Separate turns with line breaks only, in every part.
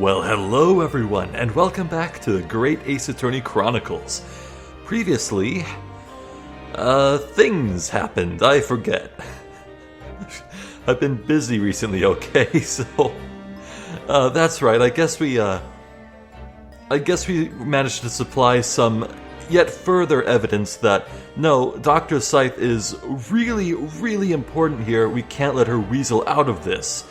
Well, hello everyone, and welcome back to the Great Ace Attorney Chronicles. Previously, things happened, I forget. I've been busy recently, okay, so... that's right, I guess we managed to supply some yet further evidence that, no, Dr. Scythe is really, really important here. We can't let her weasel out of this.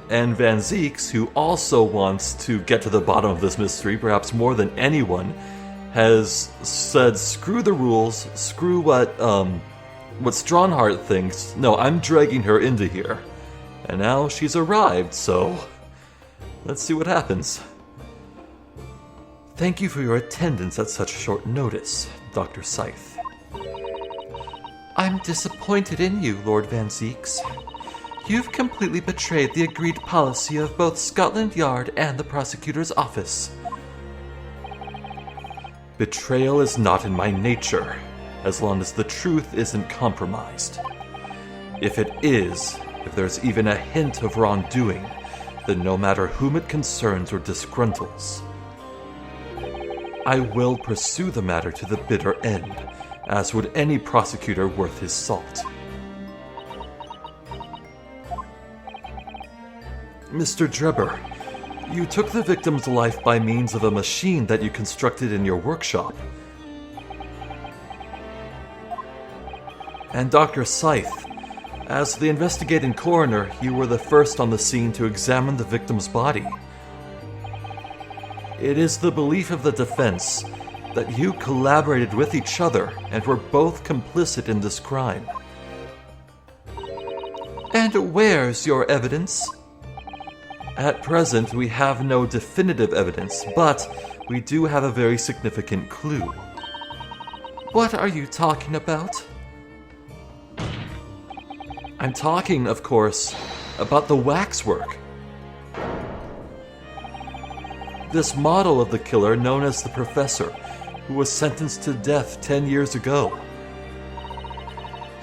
And Van Zieks, who also wants to get to the bottom of this mystery, perhaps more than anyone, has said, screw the rules, screw what Strongheart thinks. No, I'm dragging her into here. And now she's arrived, so let's see what happens. Thank you for your attendance at such short notice, Dr. Scythe. I'm disappointed in you, Lord Van Zieks. You've completely betrayed the agreed policy of both Scotland Yard and the prosecutor's office. Betrayal is not in my nature, as long as the truth isn't compromised. If it is, if there's even a hint of wrongdoing, then no matter whom it concerns or disgruntles, I will pursue the matter to the bitter end, as would any prosecutor worth his salt. Mr. Drebber, you took the victim's life by means of a machine that you constructed in your workshop. And Dr. Scythe, as the investigating coroner, you were the first on the scene to examine the victim's body. It is the belief of the defense that you collaborated with each other and were both complicit in this crime. And where's your evidence? At present, we have no definitive evidence, but we do have a very significant clue. What are you talking about? I'm talking, of course, about the waxwork. This model of the killer known as the Professor, who was sentenced to death 10 years ago.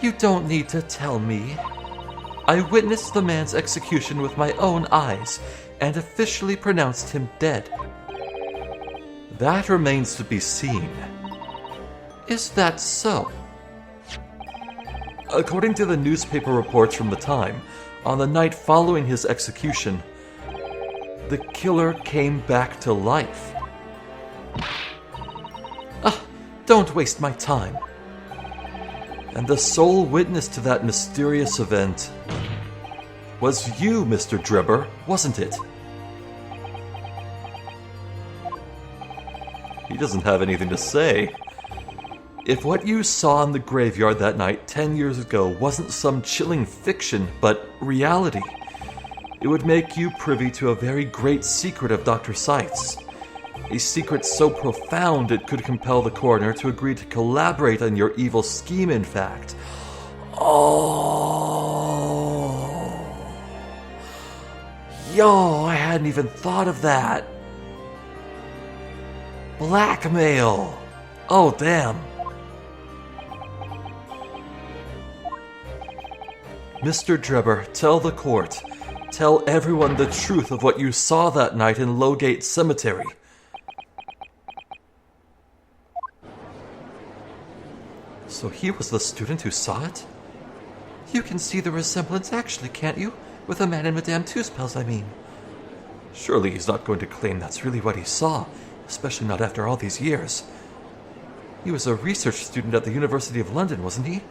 You don't need to tell me. I witnessed the man's execution with my own eyes and officially pronounced him dead. That remains to be seen. Is that so? According to the newspaper reports from the time, on the night following his execution, the killer came back to life. Don't waste my time. And the sole witness to that mysterious event was you, Mr. Drebber, wasn't it? He doesn't have anything to say. If what you saw in the graveyard that night 10 years ago wasn't some chilling fiction, but reality, it would make you privy to a very great secret of Dr. Scythe's. A secret so profound it could compel the coroner to agree to collaborate on your evil scheme, in fact. Oh. Yo, I hadn't even thought of that. Blackmail. Oh, damn. Mr. Drebber, tell the court. Tell everyone the truth of what you saw that night in Lowgate Cemetery. So he was the student who saw it? You can see the resemblance actually, can't you? With a man in Madame Tuspel's, I mean. Surely he's not going to claim that's really what he saw, especially not after all these years. He was a research student at the University of London, wasn't he?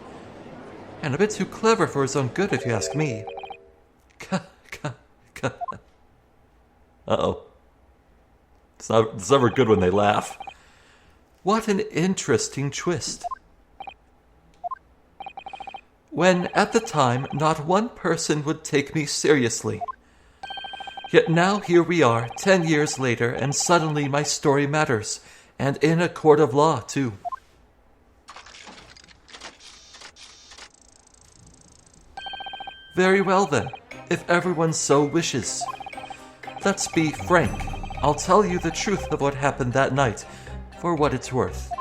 And a bit too clever for his own good, if you ask me. Uh-oh. It's never good when they laugh. What an interesting twist. When, at the time, not one person would take me seriously. Yet now here we are, 10 years later, and suddenly my story matters, and in a court of law, too. Very well then, if everyone so wishes. Let's be frank. I'll tell you the truth of what happened that night, for what it's worth.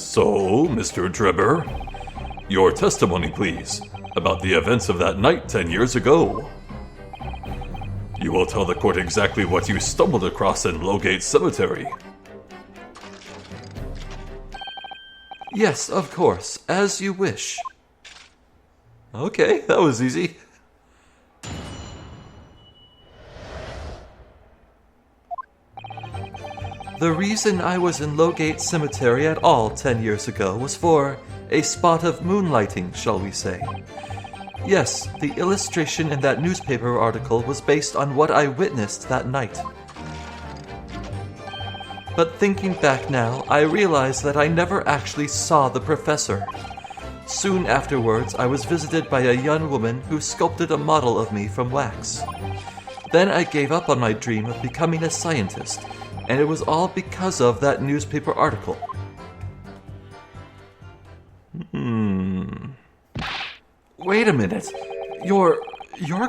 So, Mr. Drebber, your testimony, please, about the events of that night 10 years ago. You will tell the court exactly what you stumbled across in Lowgate Cemetery.
Yes, of course, as you wish.
Okay, that was easy.
The reason I was in Lowgate Cemetery at all 10 years ago was for a spot of moonlighting, shall we say. Yes, the illustration in that newspaper article was based on what I witnessed that night. But thinking back now, I realize that I never actually saw the professor. Soon afterwards, I was visited by a young woman who sculpted a model of me from wax. Then I gave up on my dream of becoming a scientist, and it was all because of that newspaper article. Wait a minute. You're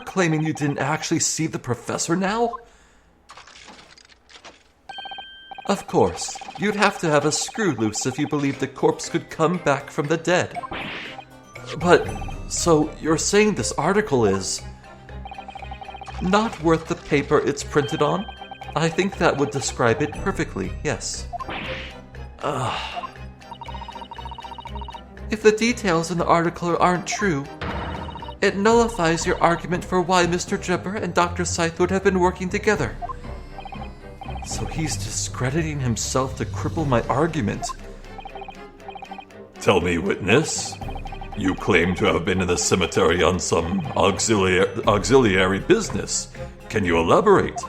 claiming you didn't actually see the professor now? Of course. You'd have to have a screw loose if you believed the corpse could come back from the dead. But, so you're saying this article is not worth the paper it's printed on? I think that would describe it perfectly, yes. If the details in the article aren't true, it nullifies your argument for why Mr. Drebber and Dr. Scythe would have been working together. So he's discrediting himself to cripple my argument.
Tell me, witness. You claim to have been in the cemetery on some auxiliary business. Can you elaborate?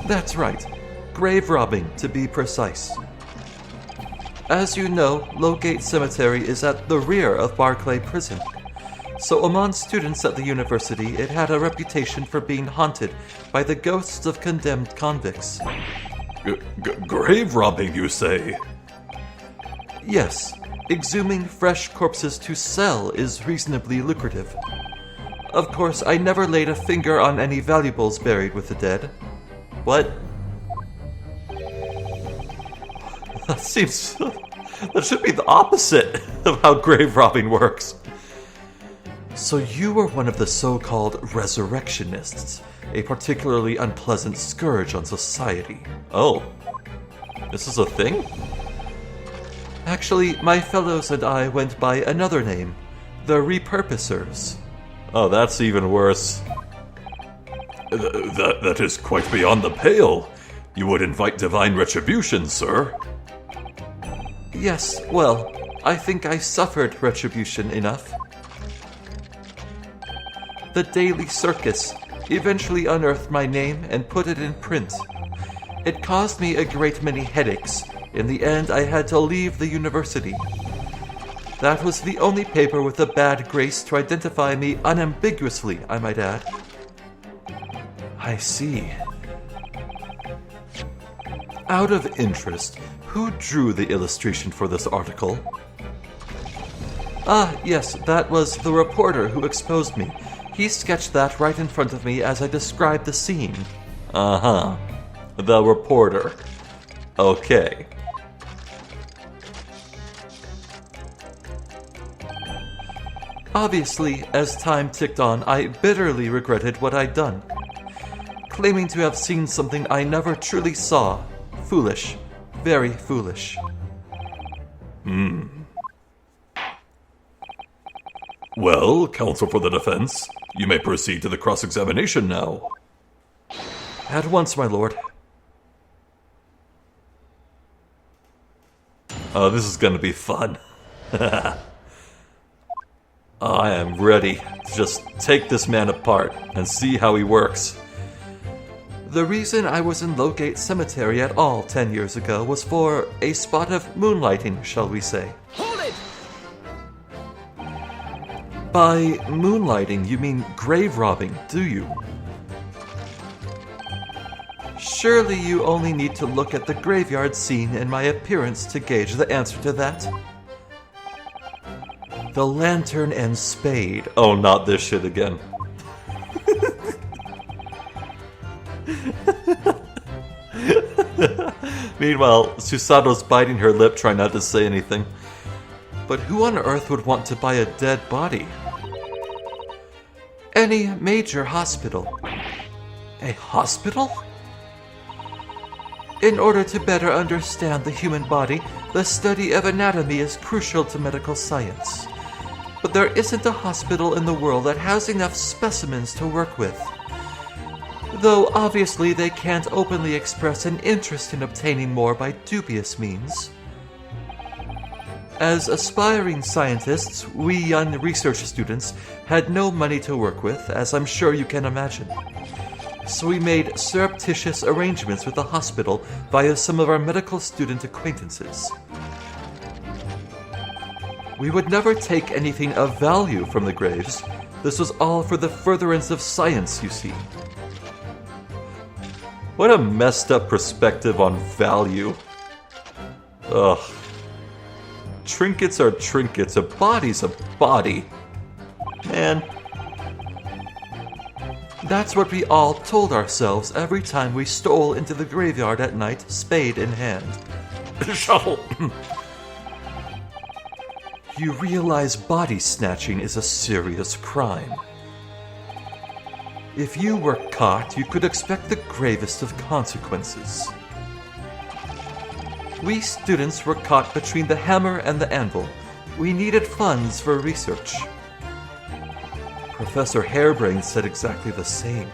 That's right. Grave robbing, to be precise. As you know, Lowgate Cemetery is at the rear of Barclay Prison. So among students at the university, it had a reputation for being haunted by the ghosts of condemned convicts.
Grave robbing, you say?
Yes, exhuming fresh corpses to sell is reasonably lucrative. Of course, I never laid a finger on any valuables buried with the dead.
What?
That should be the opposite of how grave robbing works. So you were one of the so-called resurrectionists, a particularly unpleasant scourge on society.
Oh, this is a thing?
Actually, my fellows and I went by another name, the Repurposers.
Oh, that's even worse. That is quite beyond the pale. You would invite divine retribution, sir.
Yes, well, I think I suffered retribution enough. The Daily Circus eventually unearthed my name and put it in print. It caused me a great many headaches. In the end, I had to leave the university. That was the only paper with a bad grace to identify me unambiguously, I might add.
I see.
Out of interest, who drew the illustration for this article? Ah, yes, that was the reporter who exposed me. He sketched that right in front of me as I described the scene.
Uh-huh. The reporter. Okay.
Obviously, as time ticked on, I bitterly regretted what I'd done. Claiming to have seen something I never truly saw. Foolish. Very foolish.
Well, counsel for the defense, you may proceed to the cross-examination now.
At once, my lord.
Oh, this is gonna be fun. I am ready to just take this man apart and see how he works.
The reason I was in Lowgate Cemetery at all 10 years ago was for a spot of moonlighting, shall we say.
Hold it!
By moonlighting, you mean grave robbing, do you? Surely you only need to look at the graveyard scene and my appearance to gauge the answer to that. The lantern and spade.
Oh, not this shit again. Meanwhile, Susato's biting her lip, trying not to say anything.
But who on earth would want to buy a dead body? Any major hospital. A hospital? In order to better understand the human body, the study of anatomy is crucial to medical science. But there isn't a hospital in the world that has enough specimens to work with. Though obviously they can't openly express an interest in obtaining more by dubious means. As aspiring scientists, we young research students had no money to work with, as I'm sure you can imagine. So we made surreptitious arrangements with the hospital via some of our medical student acquaintances. We would never take anything of value from the graves. This was all for the furtherance of science, you see.
What a messed up perspective on value. Ugh. Trinkets are trinkets, a body's a body. Man.
That's what we all told ourselves every time we stole into the graveyard at night, spade in hand.
Shovel!
You realize body snatching is a serious crime. If you were caught, you could expect the gravest of consequences. We students were caught between the hammer and the anvil. We needed funds for research. Professor Harebrain said exactly the same.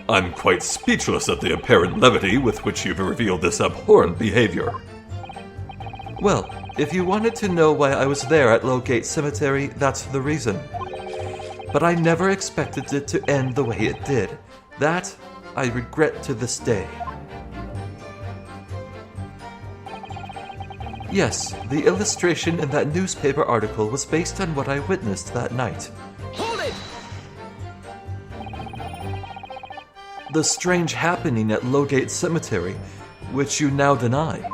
I'm quite speechless at the apparent levity with which you've revealed this abhorrent behavior.
Well, if you wanted to know why I was there at Lowgate Cemetery, that's the reason. But I never expected it to end the way it did. That, I regret to this day. Yes, the illustration in that newspaper article was based on what I witnessed that night.
Hold it!
The strange happening at Lowgate Cemetery, which you now deny.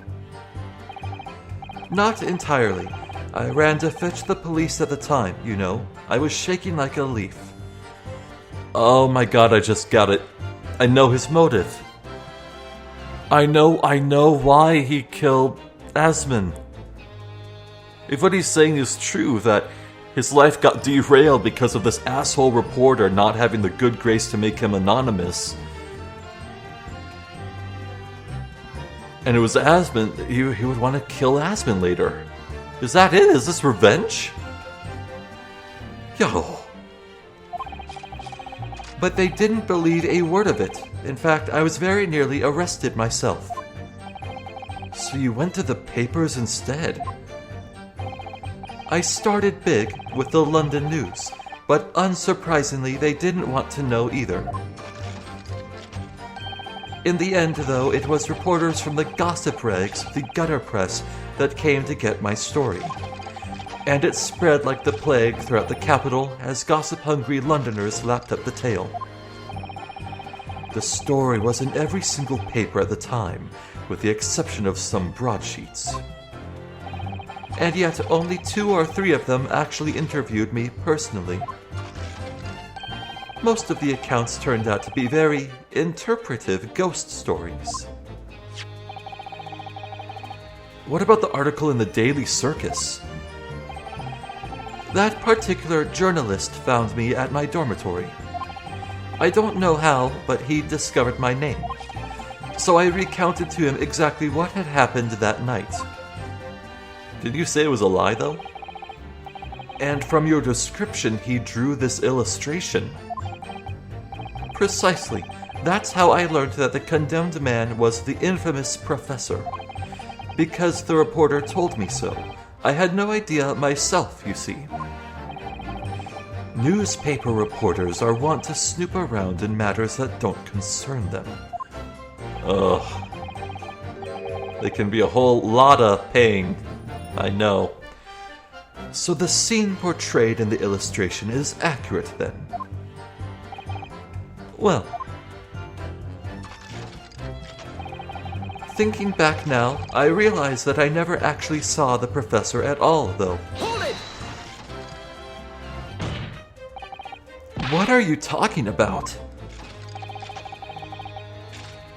Not entirely. I ran to fetch the police at the time, you know. I was shaking like a leaf.
Oh my god, I just got it. I know his motive. I know why he killed Asmon. If what he's saying is true, that his life got derailed because of this asshole reporter not having the good grace to make him anonymous, and it was Asmon, he would want to kill Asmon later. Is that it? Is this revenge? Yo.
But they didn't believe a word of it. In fact, I was very nearly arrested myself.
So you went to the papers instead?
I started big with the London News, but unsurprisingly, they didn't want to know either. In the end, though, it was reporters from the gossip rags, the gutter press, that came to get my story. And it spread like the plague throughout the capital as gossip-hungry Londoners lapped up the tale. The story was in every single paper at the time, with the exception of some broadsheets. And yet only 2 or 3 of them actually interviewed me personally. Most of the accounts turned out to be very interpretive ghost stories.
What about the article in the Daily Circus?
That particular journalist found me at my dormitory. I don't know how, but he discovered my name. So I recounted to him exactly what had happened that night.
Did you say it was a lie, though?
And from your description, he drew this illustration. Precisely. That's how I learned that the condemned man was the infamous professor. Because the reporter told me so. I had no idea myself, you see. Newspaper reporters are wont to snoop around in matters that don't concern them.
Ugh. They can be a whole lot of pain. I know.
So the scene portrayed in the illustration is accurate then? Well, thinking back now, I realize that I never actually saw the professor at all, though.
Hold it!
What are you talking about?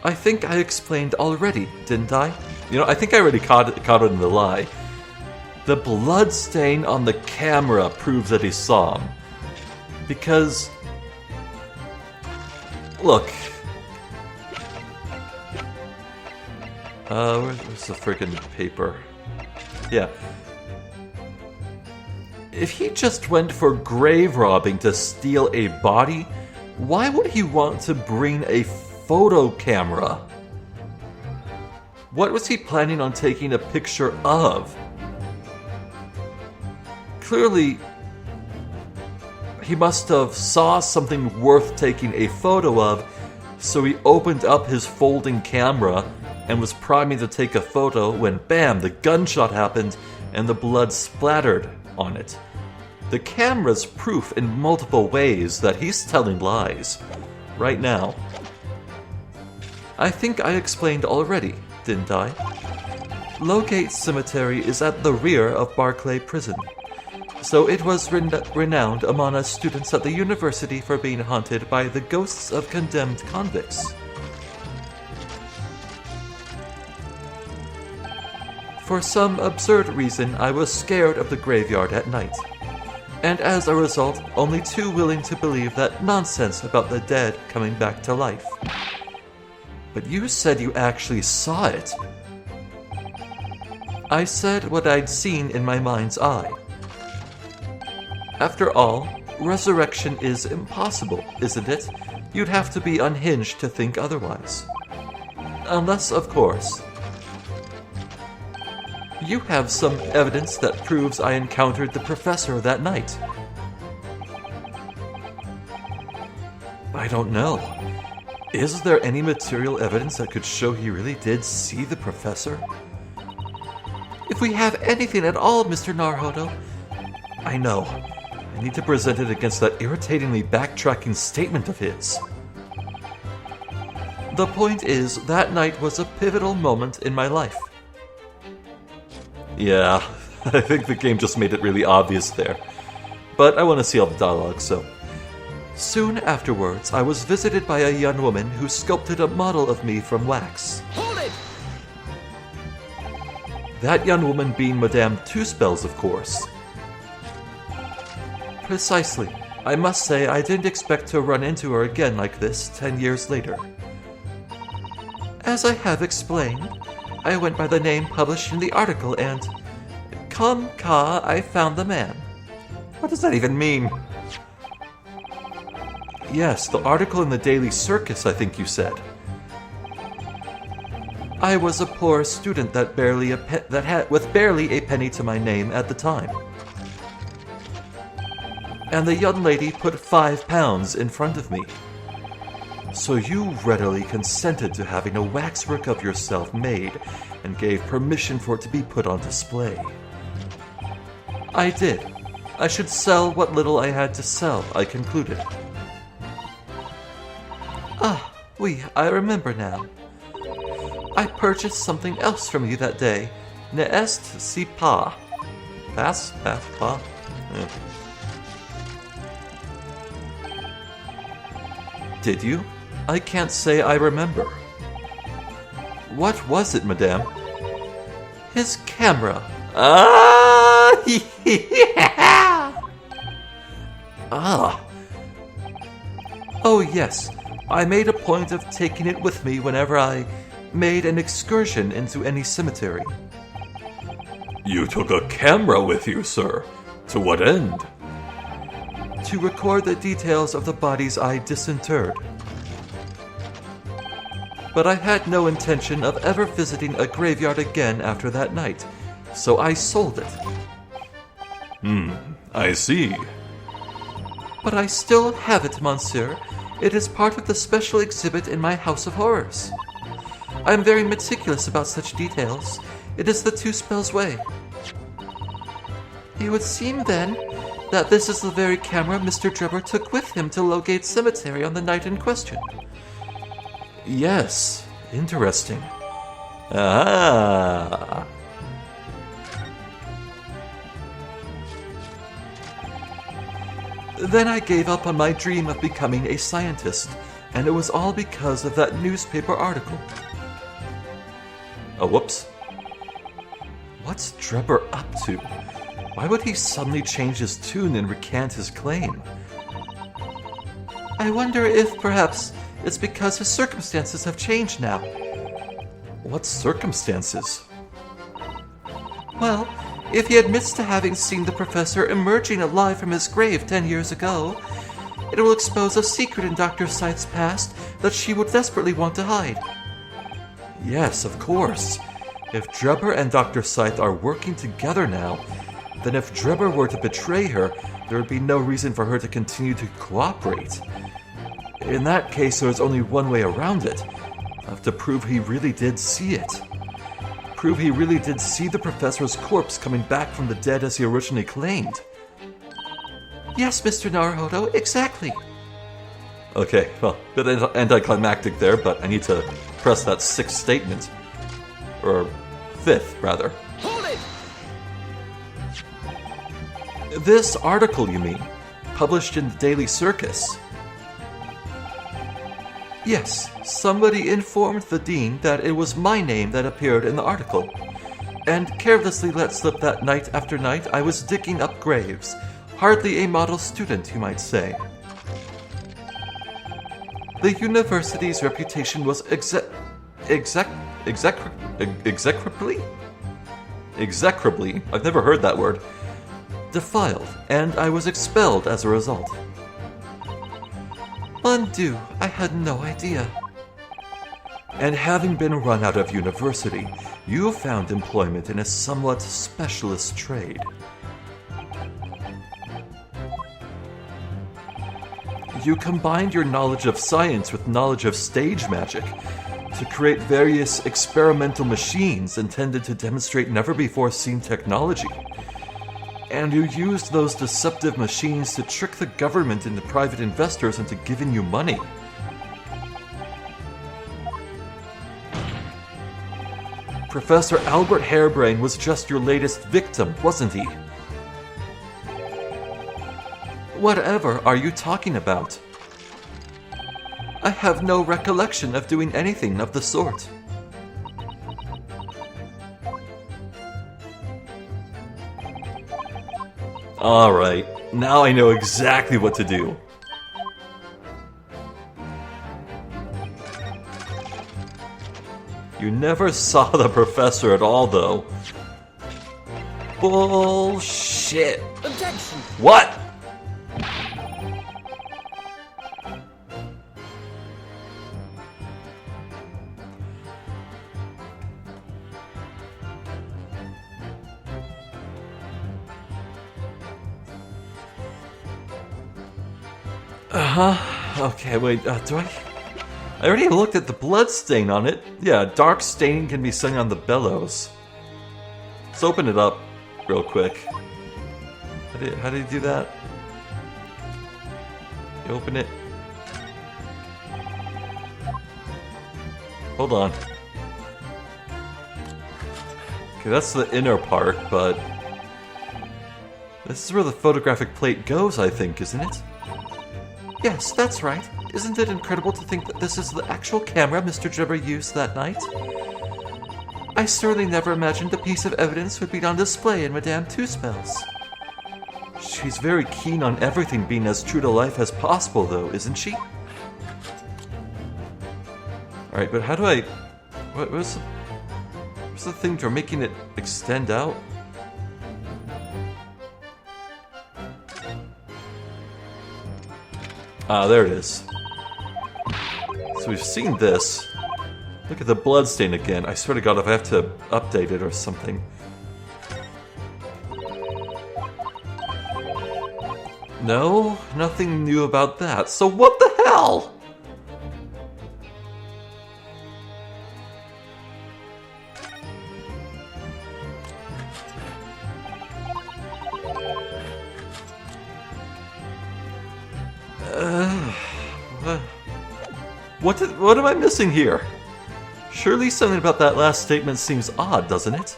I think I explained already, didn't I? I think I already caught it in the lie. The blood stain on the camera proves that he saw him. Because... Look. Where's the freaking paper? Yeah. If he just went for grave robbing to steal a body, why would he want to bring a photo camera? What was he planning on taking a picture of? Clearly, he must have saw something worth taking a photo of, so he opened up his folding camera and was priming to take a photo when bam, the gunshot happened and the blood splattered on it. The camera's proof in multiple ways that he's telling lies. Right now. I think I explained already, didn't I? Lowgate Cemetery is at the rear of Barclay Prison, so it was renowned among us students at the university for being haunted by the ghosts of condemned convicts. For some absurd reason, I was scared of the graveyard at night, and as a result, only too willing to believe that nonsense about the dead coming back to life. But you said you actually saw it. I said what I'd seen in my mind's eye. After all, resurrection is impossible, isn't it? You'd have to be unhinged to think otherwise. Unless, of course, you have some evidence that proves I encountered the professor that night. I don't know. Is there any material evidence that could show he really did see the professor? If we have anything at all, Mr. Naruhodo, I know. I need to present it against that irritatingly backtracking statement of his. The point is, that night was a pivotal moment in my life. Yeah, I think the game just made it really obvious there. But I want to see all the dialogue, so... Soon afterwards, I was visited by a young woman who sculpted a model of me from wax.
Hold it!
That young woman being Madame Two Spells, of course. Precisely. I must say I didn't expect to run into her again like this 10 years later. As I have explained, I went by the name published in the article and... Come, Ka, I found the man.
What does that even mean?
Yes, the article in the Daily Circus, I think you said. I was a poor student with barely a penny to my name at the time. And the young lady put £5 in front of me. So you readily consented to having a waxwork of yourself made and gave permission for it to be put on display. I did. I should sell what little I had to sell, I concluded. Ah, oui, I remember now. I purchased something else from you that day. Ne est si pas. Pas? Did you? I can't say I remember. What was it, madame? His camera. Ah! Yeah! Ah. Oh, yes. I made a point of taking it with me whenever I made an excursion into any cemetery.
You took a camera with you, sir. To what end?
To record the details of the bodies I disinterred. But I had no intention of ever visiting a graveyard again after that night, so I sold it.
I see.
But I still have it, monsieur. It is part of the special exhibit in my House of Horrors. I am very meticulous about such details. It is the Two Spells way. It would seem, then, that this is the very camera Mr. Drebber took with him to Lowgate Cemetery on the night in question.
Yes, interesting. Ah.
Then I gave up on my dream of becoming a scientist, And it was all because of that newspaper article.
Oh, whoops.
What's Drebber up to? Why would he suddenly change his tune and recant his claim? I wonder if perhaps it's because his circumstances have changed now.
What circumstances?
Well, if he admits to having seen the professor emerging alive from his grave 10 years ago, it will expose a secret in Dr. Scythe's past that she would desperately want to hide.
Yes, of course. If Drebber and Dr. Scythe are working together now, then if Drebber were to betray her, there would be no reason for her to continue to cooperate. In that case, there's only one way around it. I have to prove he really did see it. Prove he really did see the professor's corpse coming back from the dead as he originally claimed.
Yes, Mr. Naruhodo, exactly.
Okay, well, a bit anticlimactic there, but I need to press that sixth statement. Or fifth, rather.
Hold it!
This article, you mean? Published in the Daily Circus?
Yes, somebody informed the dean that it was my name that appeared in the article, and carelessly let slip that night after night I was digging up graves. Hardly a model student, you might say. The university's reputation was
Execrably? I've never heard that word.
defiled, and I was expelled as a result. Undo, I had no idea.
And having been run out of university, you found employment in a somewhat specialist trade. You combined your knowledge of science with knowledge of stage magic to create various experimental machines intended to demonstrate never-before-seen technology. And you used those deceptive machines to trick the government and the private investors into giving you money. Professor Albert Hairbrain was just your latest victim, wasn't he?
Whatever are you talking about? I have no recollection of doing anything of the sort.
Alright, now I know exactly what to do. You never saw the professor at all, though. Bullshit.
Objection!
What? Okay, wait, do I already looked at the blood stain on it. Yeah, dark stain can be seen on the bellows. Let's open it up real quick. How do you do that? You open it. Hold on. Okay, that's the inner part, but this is where the photographic plate goes, I think, isn't it?
Yes, that's right. Isn't it incredible to think that this is the actual camera Mr. Drebber used that night? I certainly never imagined a piece of evidence would be on display in Madame Two-Spells.
She's very keen on everything being as true to life as possible, though, isn't she? Alright, but how do I... What's the thing for making it extend out? Ah, there it is. So we've seen this. Look at the bloodstain again. I swear to God, if I have to update it or something. No, nothing new about that. So what the hell? What am I missing here? Surely something about that last statement seems odd, doesn't it?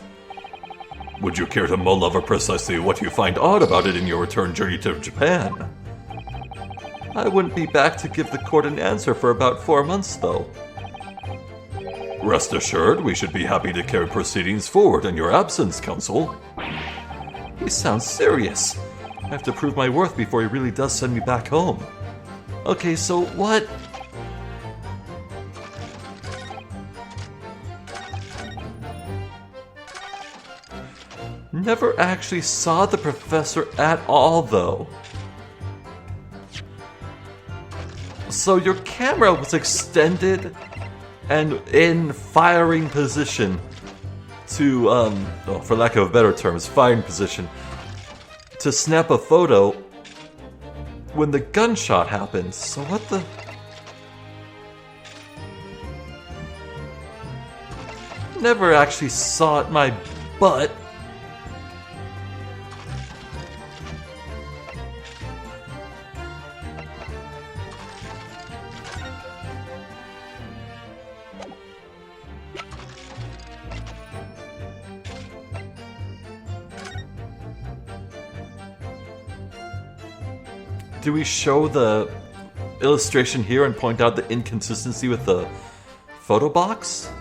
Would you care to mull over precisely what you find odd about it in your return journey to Japan?
I wouldn't be back to give the court an answer for about 4 months, though.
Rest assured, we should be happy to carry proceedings forward in your absence, Counsel.
He sounds serious. I have to prove my worth before he really does send me back home. Okay, so what? Never actually saw the professor at all, though. So your camera was extended and in firing position to, for lack of better terms, firing position, to snap a photo when the gunshot happened. So what the... Never actually saw it my butt. Do we show the illustration here and point out the inconsistency with the photo box?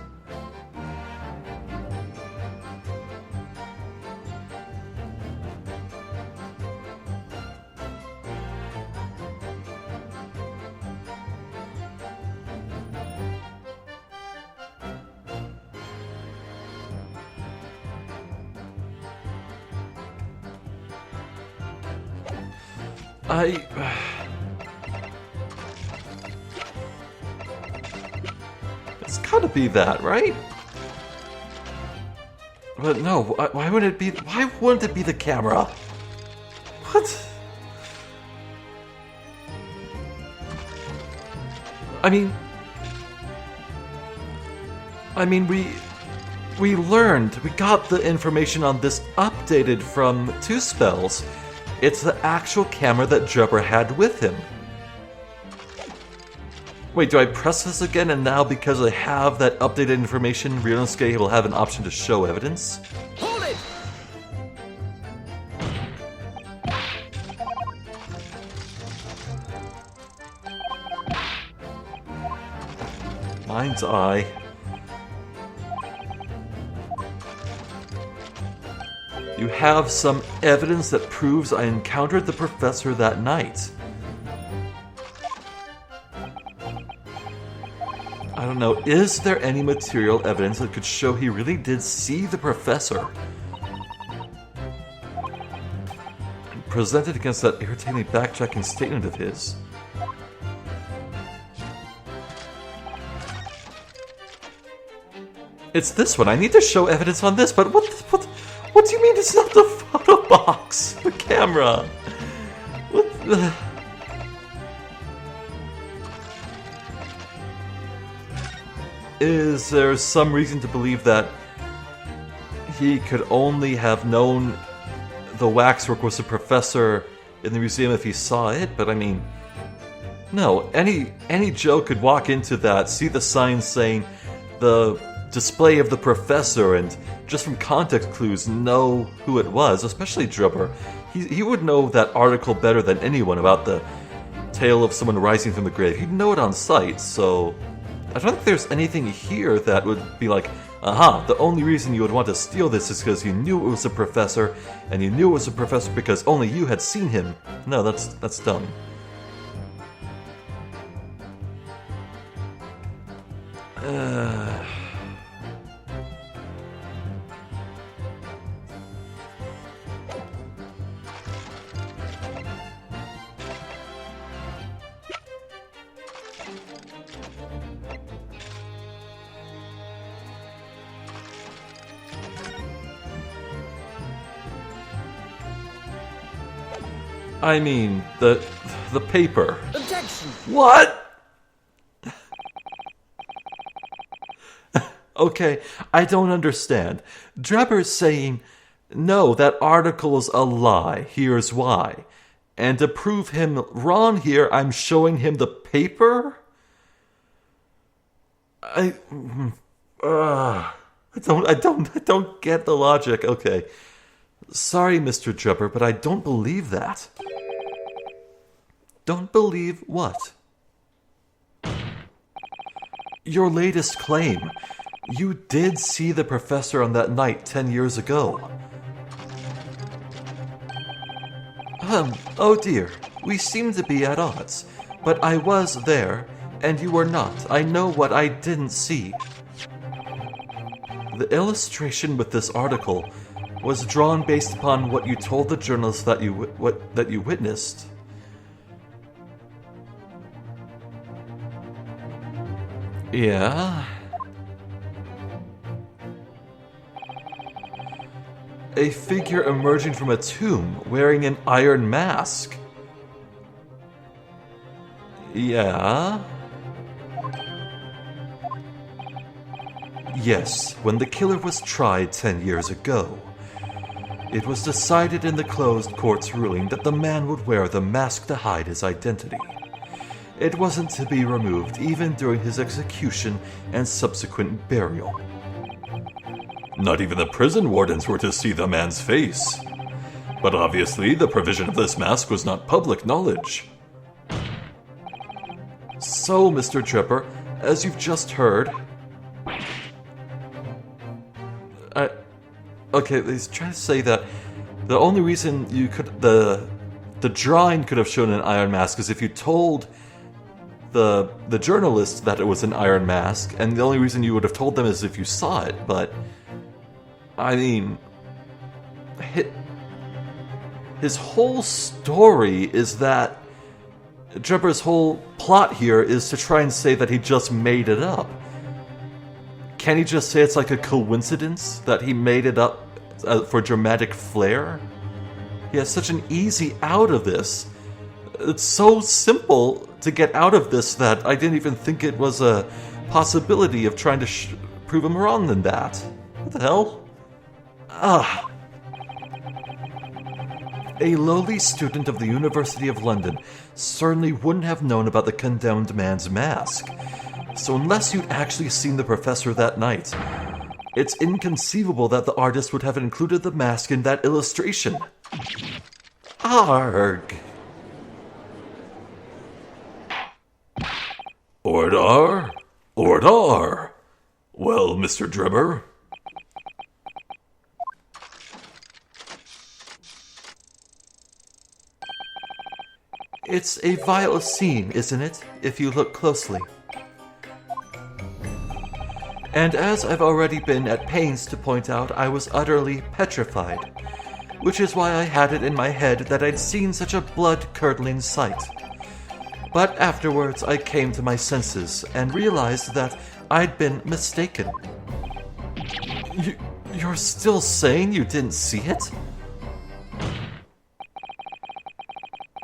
It's gotta be that, right? But no, why wouldn't it be? Why wouldn't it be the camera? What? I mean, we learned, we got the information on this updated from Two Spells. It's the actual camera that Jubber had with him. Wait, do I press this again and now because I have that updated information, Ryunosuke will have an option to show evidence?
Hold it!
Mind's eye. You have some evidence that proves I encountered the professor that night. I don't know, is there any material evidence that could show he really did see the professor? Presented against that irritatingly backtracking statement of his. It's this one. I need to show evidence on this, but what do you mean it's not the photo box? The camera. What the... Is there some reason to believe that he could only have known the waxwork was the professor in the museum if he saw it? But I mean, no. Any Joe could walk into that, see the sign saying the display of the professor, and just from context clues know who it was, especially Jubber. He would know that article better than anyone about the tale of someone rising from the grave. He'd know it on sight, so I don't think there's anything here that would be like, aha, the only reason you would want to steal this is because you knew it was a professor, and you knew it was a professor because only you had seen him. No, that's dumb. I mean, the paper.
Objection!
What? Okay, I don't understand. Jubber's saying, no, that article's a lie. Here's why. And to prove him wrong here, I'm showing him the paper? I don't get the logic. Okay. Sorry, Mr. Jubber, but I don't believe that. Don't believe what? Your latest claim. You did see the professor on that night 10 years ago. Oh dear. We seem to be at odds. But I was there, and you were not. I know what I didn't see. The illustration with this article was drawn based upon what you told the journalists that you witnessed. Yeah. A figure emerging from a tomb wearing an iron mask. Yeah. Yes, when the killer was tried 10 years ago, it was decided in the closed court's ruling that the man would wear the mask to hide his identity. It wasn't to be removed even during his execution and subsequent burial.
Not even the prison wardens were to see the man's face. But obviously, the provision of this mask was not public knowledge.
So, Mr. Tripper, as you've just heard... Okay, he's trying to say that the only reason you could... The drawing could have shown an iron mask is if you told the journalist that it was an iron mask, and the only reason you would have told them is if you saw it, but... I mean... His whole story is that... Tripper's whole plot here is to try and say that he just made it up. Can't he just say it's like a coincidence that he made it up for dramatic flair? He has such an easy out of this. It's so simple to get out of this that I didn't even think it was a possibility of trying to prove him wrong than that. What the hell? A lowly student of the University of London certainly wouldn't have known about the condemned man's mask. So unless you'd actually seen the professor that night, it's inconceivable that the artist would have included the mask in that illustration. Arg.
Ordar? Ordar? Well, Mr. Drebber?
It's a vile scene, isn't it, if you look closely? And as I've already been at pains to point out, I was utterly petrified, which is why I had it in my head that I'd seen such a blood-curdling sight. But afterwards I came to my senses and realized that I'd been mistaken. You're still saying you didn't see it?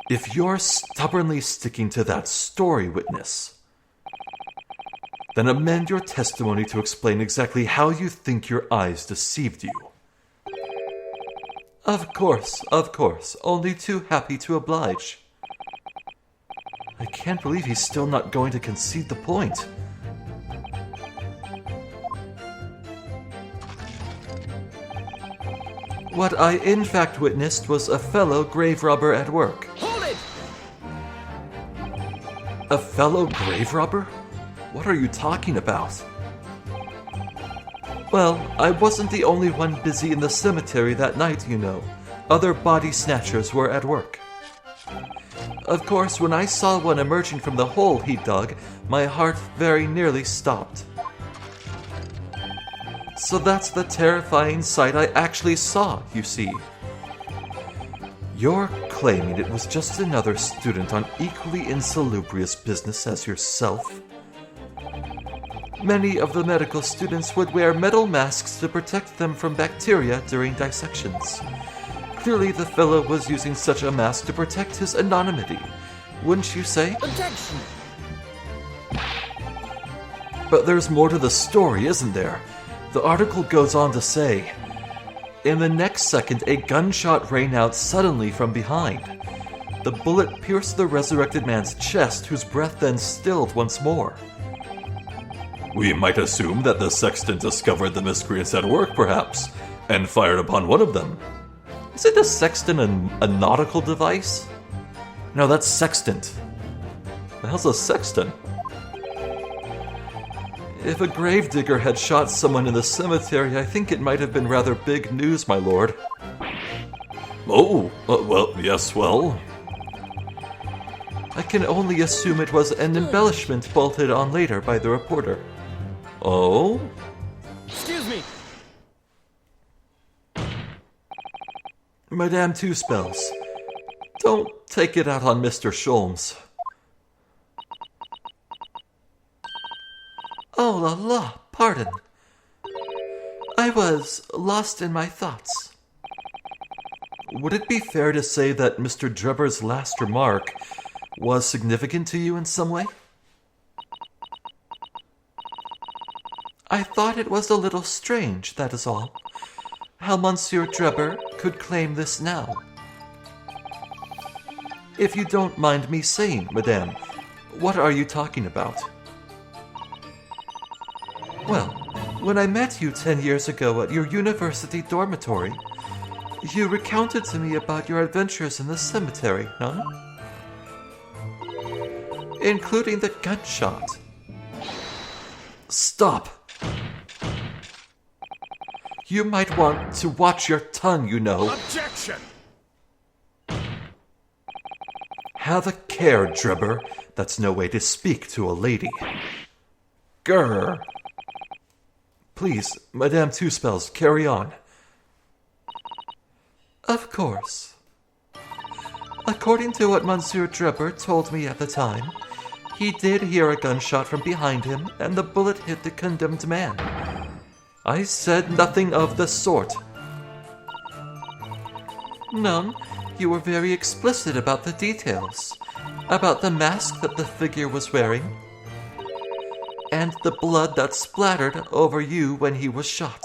If you're stubbornly sticking to that story, witness, then amend your testimony to explain exactly how you think your eyes deceived you. Of course, only too happy to oblige. I can't believe he's still not going to concede the point. What I in fact witnessed was a fellow grave robber at work.
Hold it!
A fellow grave robber? What are you talking about? Well, I wasn't the only one busy in the cemetery that night, you know. Other body snatchers were at work. Of course, when I saw one emerging from the hole he dug, my heart very nearly stopped. So that's the terrifying sight I actually saw, you see. You're claiming it was just another student on equally insalubrious business as yourself? Many of the medical students would wear metal masks to protect them from bacteria during dissections. Clearly the fellow was using such a mask to protect his anonymity, wouldn't you say?
Objection!
But there's more to the story, isn't there? The article goes on to say, in the next second, a gunshot rang out suddenly from behind. The bullet pierced the resurrected man's chest, whose breath then stilled once more.
We might assume that the sexton discovered the miscreants at work, perhaps, and fired upon one of them.
Isn't a sexton a nautical device?
No, that's sextant. The hell's a sextant? If a gravedigger had shot someone in the cemetery, I think it might have been rather big news, my lord. Oh, well, yes, well.
I can only assume it was an embellishment bolted on later by the reporter.
Oh?
Excuse me!
Madame Two Spells, don't take it out on Mr. Sholmes. Oh la la, pardon. I was lost in my thoughts.
Would it be fair to say that Mr. Drebber's last remark was significant to you in some way?
I thought it was a little strange, that is all. How Monsieur Drebber could claim this now. If you don't mind me saying, madame, what are you talking about? Well, when I met you 10 years ago at your university dormitory, you recounted to me about your adventures in the cemetery, no? Including the gunshot.
Stop!
You might want to watch your tongue, you know.
Objection!
Have a care, Drebber. That's no way to speak to a lady. Grr. Please, Madame Two Spells, carry on.
Of course. According to what Monsieur Drebber told me at the time, he did hear a gunshot from behind him and the bullet hit the condemned man. I said nothing of the sort. None. You were very explicit about the details. About the mask that the figure was wearing. And the blood that splattered over you when he was shot.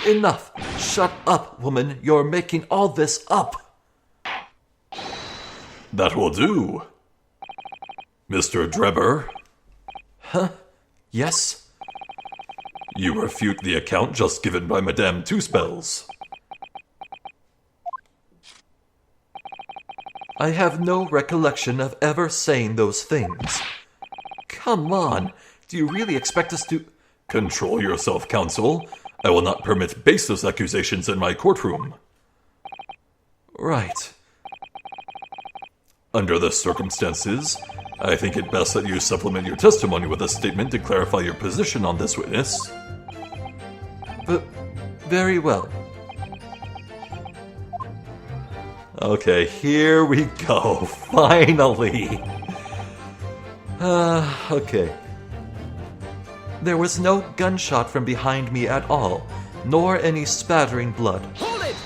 Enough! Shut up, woman. You're making all this up.
That will do. Mr. Drebber.
Huh? Yes?
You refute the account just given by Madame Two Spells.
I have no recollection of ever saying those things. Come on, do you really expect us to...
Control yourself, counsel. I will not permit baseless accusations in my courtroom.
Right.
Under the circumstances, I think it best that you supplement your testimony with a statement to clarify your position on this witness.
But very well.
Okay, here we go. Finally. Okay.
There was no gunshot from behind me at all, nor any spattering blood.
Hold it!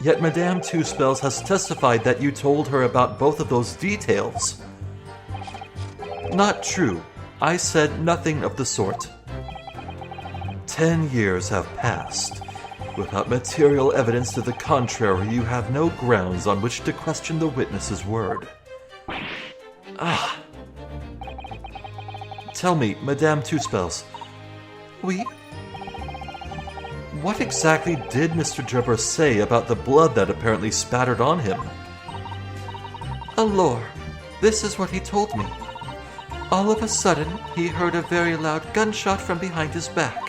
Yet Madame Two Spells has testified that you told her about both of those details. Not true. I said nothing of the sort. 10 years have passed. Without material evidence to the contrary, you have no grounds on which to question the witness's word. Tell me, Madame Two Spells. Oui? What exactly did Mr. Drebber say about the blood that apparently spattered on him? Allure, this is what he told me. All of a sudden, he heard a very loud gunshot from behind his back.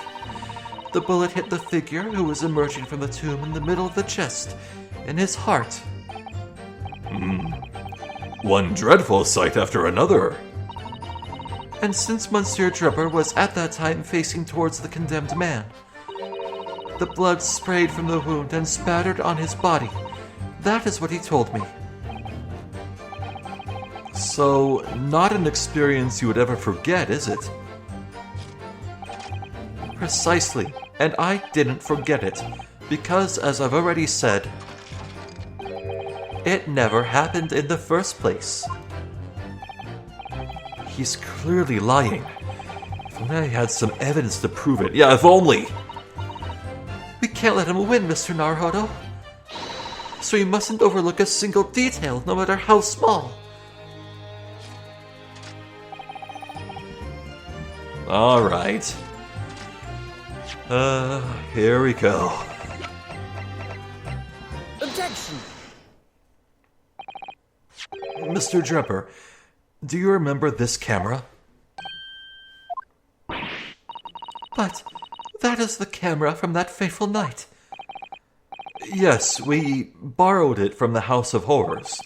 The bullet hit the figure who was emerging from the tomb in the middle of the chest, in his heart.
One dreadful sight after another.
And since Monsieur Drebber was at that time facing towards the condemned man, the blood sprayed from the wound and spattered on his body. That is what he told me.
So, not an experience you would ever forget, is it?
Precisely, and I didn't forget it, because, as I've already said, it never happened in the first place.
He's clearly lying. If only I had some evidence to prove it. Yeah, if only!
We can't let him win, Mr. Naruhodo. So you mustn't overlook a single detail, no matter how small.
Alright. Here we go.
Objection!
Mr. Drebber, do you remember this camera?
But that is the camera from that fateful night.
Yes, we borrowed it from the House of Horrors.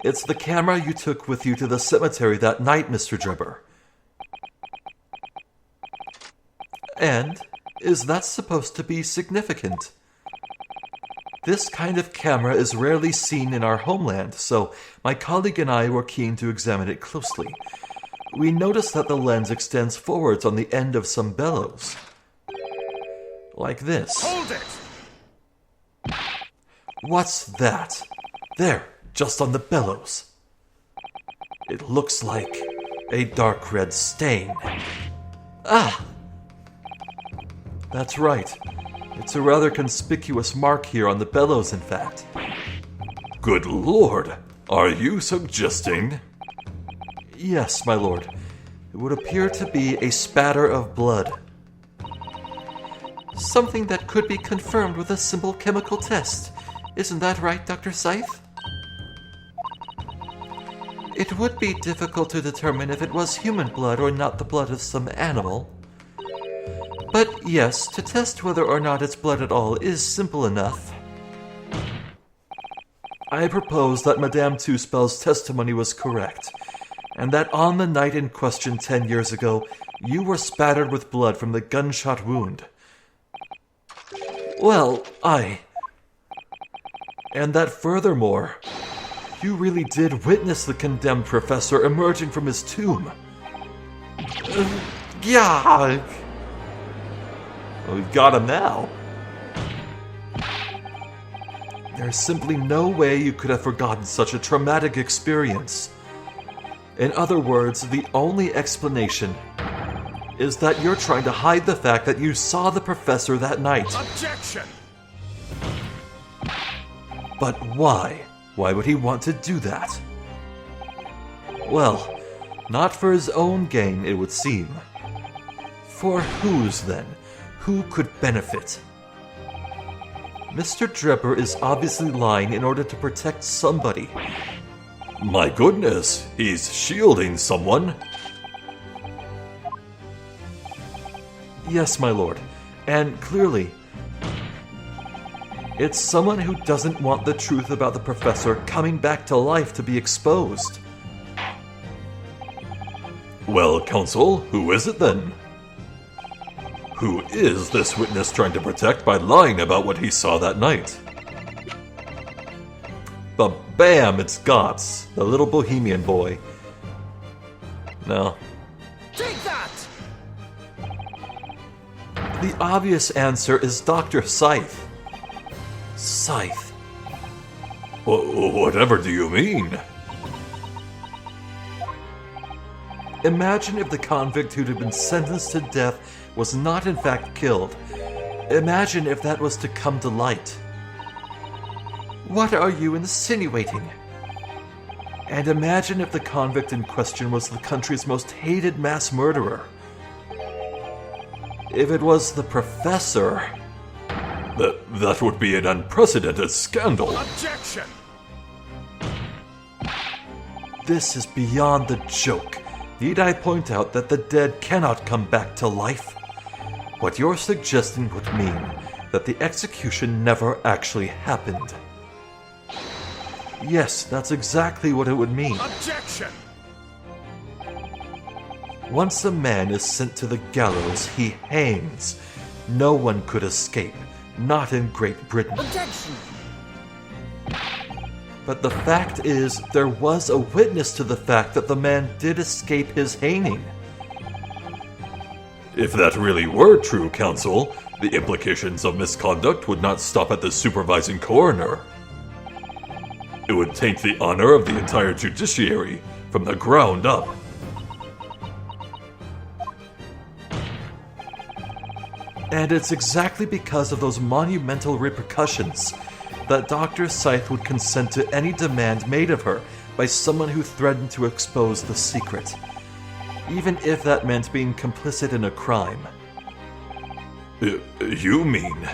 It's the camera you took with you to the cemetery that night, Mr. Drebber.
And is that supposed to be significant?
This kind of camera is rarely seen in our homeland, so my colleague and I were keen to examine it closely. We noticed that the lens extends forwards on the end of some bellows. Like this.
Hold it!
What's that? There, just on the bellows. It looks like a dark red stain.
Ah!
That's right. It's a rather conspicuous mark here on the bellows, in fact.
Good lord! Are you suggesting?
Yes, my lord. It would appear to be a spatter of blood.
Something that could be confirmed with a simple chemical test. Isn't that right, Dr. Scythe? It would be difficult to determine if it was human blood or not the blood of some animal. But yes, to test whether or not it's blood at all is simple enough.
I propose that Madame Two-Spell's testimony was correct, and that on the night in question 10 years ago, you were spattered with blood from the gunshot wound.
Well,
And that furthermore, you really did witness the condemned professor emerging from his tomb.
Yeah!
Well, we've got him now. There's simply no way you could have forgotten such a traumatic experience. In other words, the only explanation is that you're trying to hide the fact that you saw the professor that night.
Objection!
But why? Why would he want to do that? Well, not for his own gain, it would seem. For whose, then? Who could benefit? Mr. Drebber is obviously lying in order to protect somebody.
My goodness, he's shielding someone.
Yes, my lord, and clearly, it's someone who doesn't want the truth about the professor coming back to life to be exposed.
Well, counsel, who is it then? Who is this witness trying to protect by lying about what he saw that night?
But bam, it's Gotts, the little bohemian boy. No.
Take that!
The obvious answer is Dr. Scythe. Scythe.
Whatever do you mean?
Imagine if the convict who'd have been sentenced to death was not in fact killed. Imagine if that was to come to light.
What are you insinuating?
And imagine if the convict in question was the country's most hated mass murderer. If it was the professor...
That would be an unprecedented scandal.
Objection!
This is beyond the joke. Need I point out that the dead cannot come back to life? What you're suggesting would mean that the execution never actually happened. Yes, that's exactly what it would mean.
Objection!
Once a man is sent to the gallows, he hangs. No one could escape, not in Great Britain.
Objection!
But the fact is, there was a witness to the fact that the man did escape his hanging.
If that really were true, counsel, the implications of misconduct would not stop at the supervising coroner. It would taint the honor of the entire judiciary from the ground up.
And it's exactly because of those monumental repercussions that Dr. Scythe would consent to any demand made of her by someone who threatened to expose the secret, even if that meant being complicit in a crime.
You mean?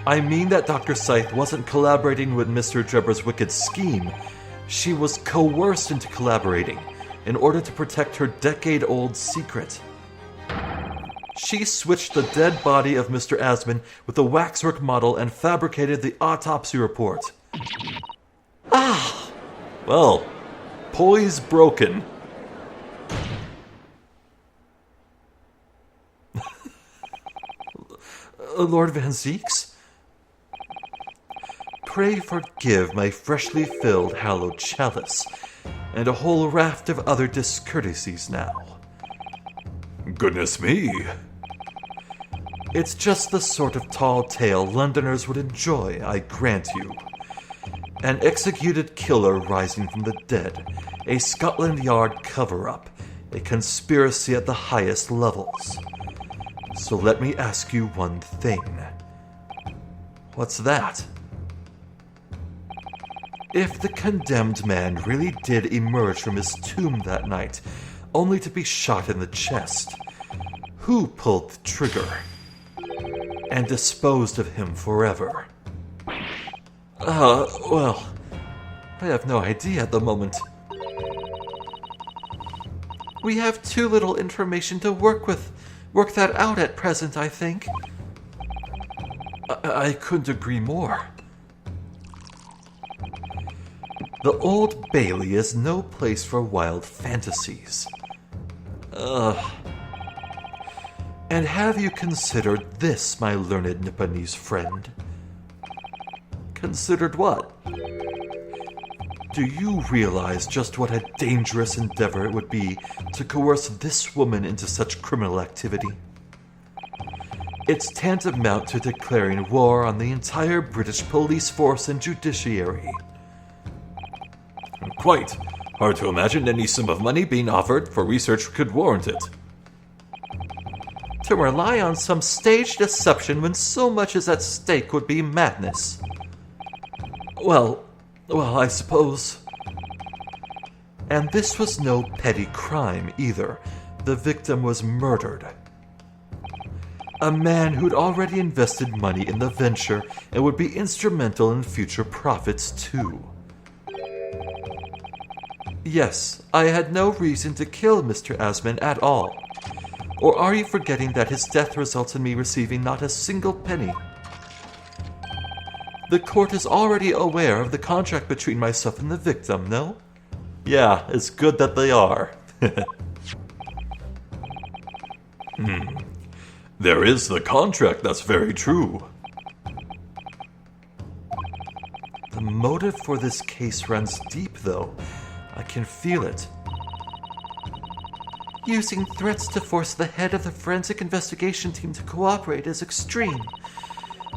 I mean that Dr. Scythe wasn't collaborating with Mr. Drebber's wicked scheme. She was coerced into collaborating in order to protect her decade-old secret. She switched the dead body of Mr. Asman with a waxwork model and fabricated the autopsy report. Ah! Well, poise broken. Lord Van Zeeks? Pray forgive my freshly filled hallowed chalice, and a whole raft of other discourtesies now.
Goodness me.
It's just the sort of tall tale Londoners would enjoy, I grant you. An executed killer rising from the dead, a Scotland Yard cover-up, a conspiracy at the highest levels. So let me ask you one thing. What's that? If the condemned man really did emerge from his tomb that night, only to be shot in the chest, who pulled the trigger and disposed of him forever? Well, I have no idea at the moment. We have too little information to work with. Work that out at present, I think. I couldn't agree more. The Old Bailey is no place for wild fantasies. And have you considered this, my learned Nipponese friend? Considered what? Do you realize just what a dangerous endeavor it would be to coerce this woman into such criminal activity? It's tantamount to declaring war on the entire British police force and judiciary.
Quite. Hard to imagine any sum of money being offered for research could warrant it.
To rely on some staged deception when so much is at stake would be madness. Well, I suppose. And this was no petty crime either. The victim was murdered. A man who'd already invested money in the venture and would be instrumental in future profits too. Yes, I had no reason to kill Mr. Asman at all. Or are you forgetting that his death results in me receiving not a single penny? The court is already aware of the contract between myself and the victim, no? Yeah, it's good that they are.
There is the contract, that's very true.
The motive for this case runs deep, though. I can feel it. Using threats to force the head of the forensic investigation team to cooperate is extreme,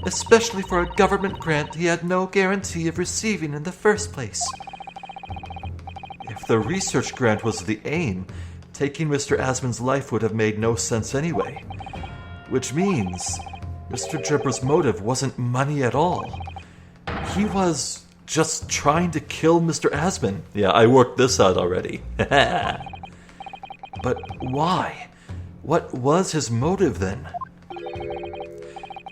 especially for a government grant he had no guarantee of receiving in the first place. If the research grant was the aim, taking Mr. Asman's life would have made no sense anyway. Which means Mr. Drebber's motive wasn't money at all. He was just trying to kill Mr. Asman. Yeah, I worked this out already. But why? What was his motive then?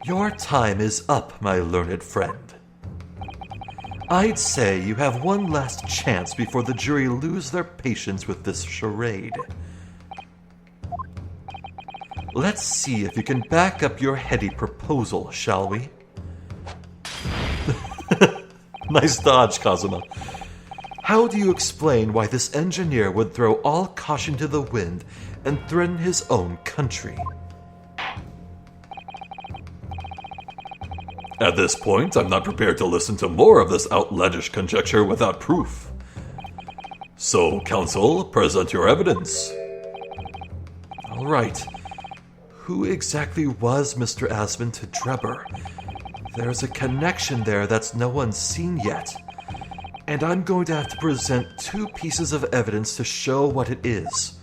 Your time is up, my learned friend. I'd say you have one last chance before the jury lose their patience with this charade. Let's see if you can back up your heady proposal, shall we? Nice dodge, Kazuma. How do you explain why this engineer would throw all caution to the wind and threaten his own country?
At this point, I'm not prepared to listen to more of this outlandish conjecture without proof. So, counsel, present your evidence.
All right. Who exactly was Mr. Asman to Drebber? There's a connection there that's no one's seen yet. And I'm going to have to present 2 pieces of evidence to show what it is.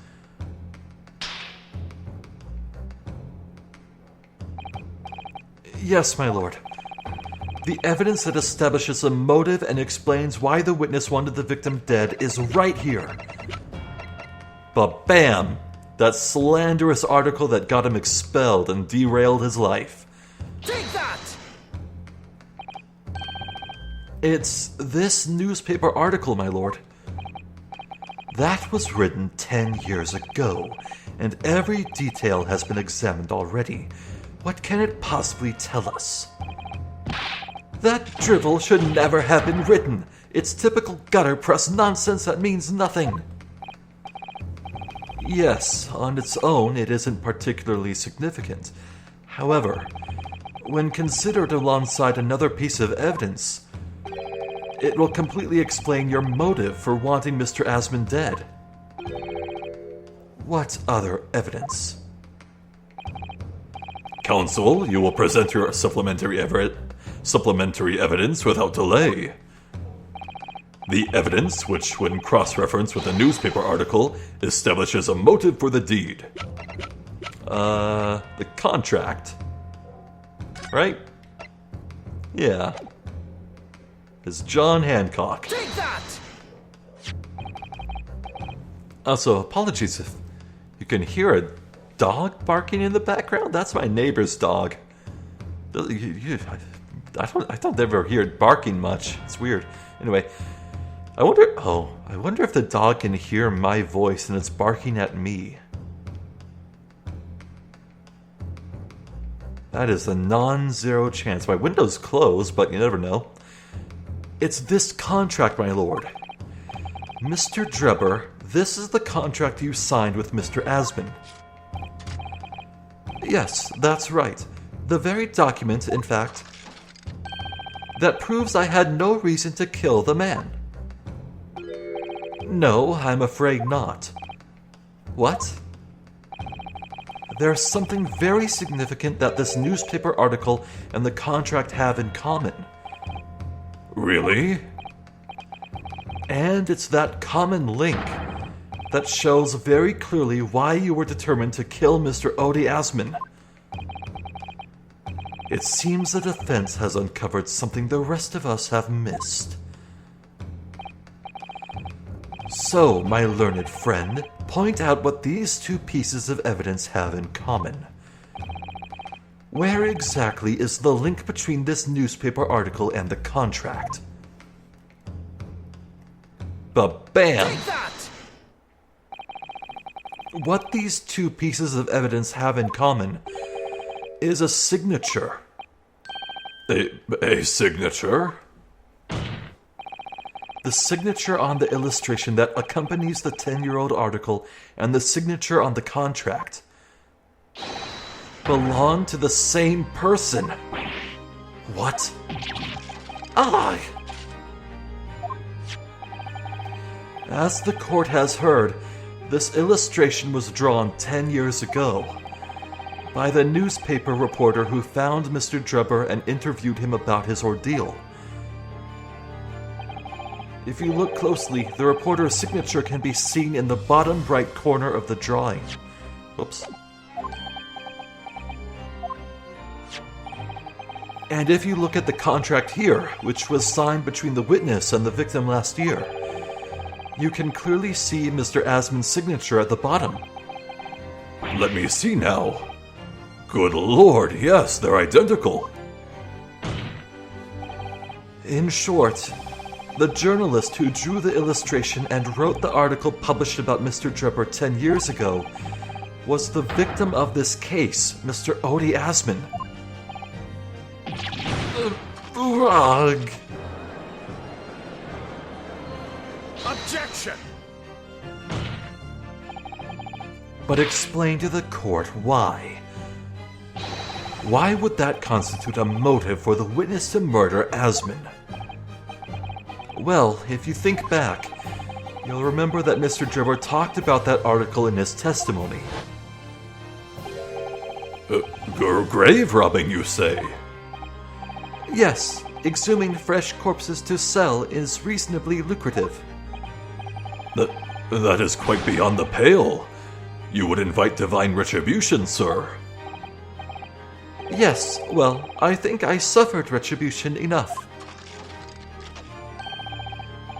Yes, my lord. The evidence that establishes a motive and explains why the witness wanted the victim dead is right here. But bam! That slanderous article that got him expelled and derailed his life.
Take that!
It's this newspaper article, my lord. That was written 10 years ago, and every detail has been examined already. What can it possibly tell us? That drivel should never have been written. It's typical gutter press nonsense that means nothing. Yes, on its own, it isn't particularly significant. However, when considered alongside another piece of evidence, it will completely explain your motive for wanting Mr. Asmund dead. What other evidence?
Counsel, you will present your supplementary evidence without delay. The evidence, which when cross-referenced with a newspaper article, establishes a motive for the deed.
The contract. Right? Yeah. Is John Hancock.
Take that!
Also, apologies if you can hear a dog barking in the background. That's my neighbor's dog. I don't ever hear it barking much. It's weird. Anyway, I wonder if the dog can hear my voice and it's barking at me. That is a non-zero chance. My window's closed, but you never know. It's this contract, my lord. Mr. Drebber, this is the contract you signed with Mr. Asmund. Yes, that's right. The very document, in fact, that proves I had no reason to kill the man. No, I'm afraid not. What? There's something very significant that this newspaper article and the contract have in common.
Really?
And it's that common link that shows very clearly why you were determined to kill Mr. Odie Asmund. It seems the defense has uncovered something the rest of us have missed. So, my learned friend, point out what these two pieces of evidence have in common. Where exactly is the link between this newspaper article and the contract? Ba-bam!
Take that!
What these two pieces of evidence have in common is a signature.
A signature?
The signature on the illustration that accompanies the 10-year-old article and the signature on the contract belong to the same person. What? Ah! As the court has heard, this illustration was drawn 10 years ago by the newspaper reporter who found Mr. Drebber and interviewed him about his ordeal. If you look closely, the reporter's signature can be seen in the bottom right corner of the drawing. Oops. And if you look at the contract here, which was signed between the witness and the victim last year, you can clearly see Mr. Asmund's signature at the bottom.
Let me see now. Good lord, yes, they're identical.
In short, the journalist who drew the illustration and wrote the article published about Mr. Drebber 10 years ago was the victim of this case, Mr. Odie Asmund. Ugh.
Objection!
But explain to the court why. Why would that constitute a motive for the witness to murder Asmund? Well, if you think back, you'll remember that Mr. Drebber talked about that article in his testimony.
Grave robbing, you say?
Yes, exhuming fresh corpses to sell is reasonably lucrative.
That is quite beyond the pale. You would invite divine retribution, sir.
Yes, well, I think I suffered retribution enough.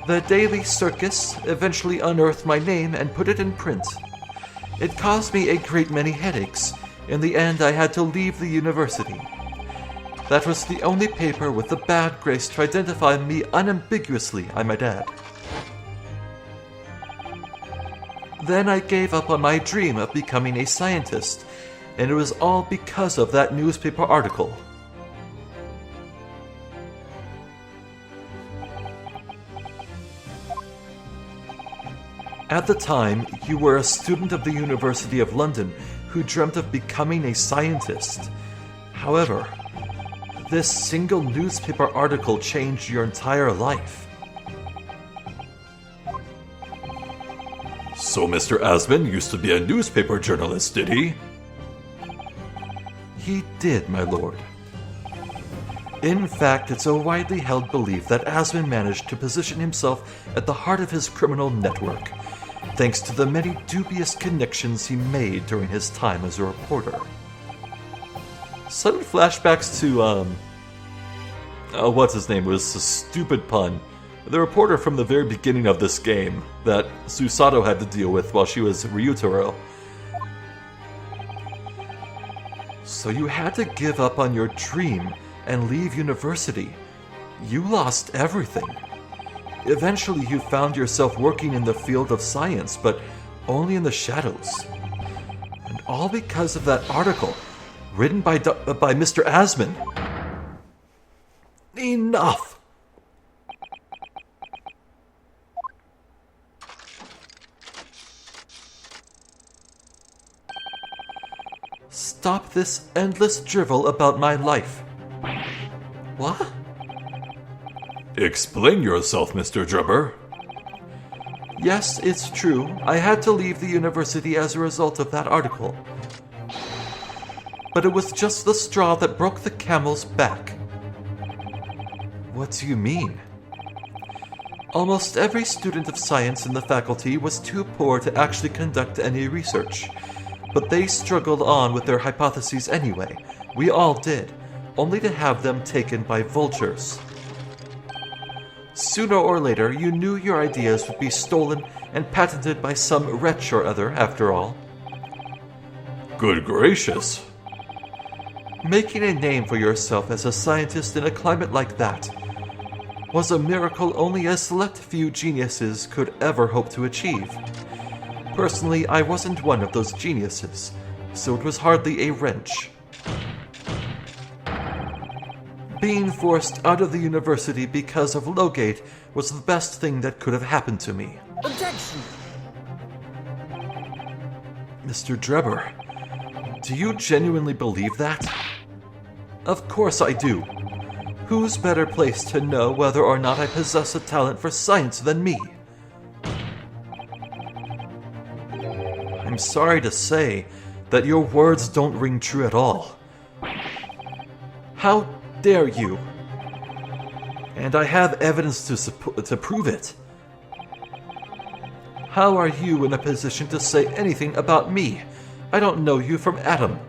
The Daily Circus eventually unearthed my name and put it in print. It caused me a great many headaches. In the end, I had to leave the university.
That was the only paper with the bad grace to identify me unambiguously, I might add. Then I gave up on my dream of becoming a scientist, and it was all because of that newspaper article. At the time, you were a student of the University of London who dreamt of becoming a scientist. However, this single newspaper article changed your entire life.
So Mr. Asman used to be a newspaper journalist, did he?
He did, my lord. In fact, it's a widely held belief that Asman managed to position himself at the heart of his criminal network, thanks to the many dubious connections he made during his time as a reporter. Sudden flashbacks to, what's his name? It was a stupid pun. The reporter from the very beginning of this game that Susato had to deal with while she was Ryutaro. So you had to give up on your dream and leave university. You lost everything. Eventually you found yourself working in the field of science, but only in the shadows. And all because of that article, written by Mr. Asman. Enough! Stop this endless drivel about my life. What?
Explain yourself, Mr. Drebber.
Yes, it's true. I had to leave the university as a result of that article. But it was just the straw that broke the camel's back. What do you mean? Almost every student of science in the faculty was too poor to actually conduct any research. But they struggled on with their hypotheses anyway. We all did, only to have them taken by vultures. Sooner or later, you knew your ideas would be stolen and patented by some wretch or other, after all.
Good gracious.
Making a name for yourself as a scientist in a climate like that was a miracle only a select few geniuses could ever hope to achieve. Personally, I wasn't one of those geniuses, so it was hardly a wrench. Being forced out of the university because of Logate was the best thing that could have happened to me.
Objection!
Mr. Drebber, do you genuinely believe that? Of course I do. Who's better placed to know whether or not I possess a talent for science than me? I'm sorry to say that your words don't ring true at all. How dare you? And I have evidence to prove it. How are you in a position to say anything about me? I don't know you from Adam.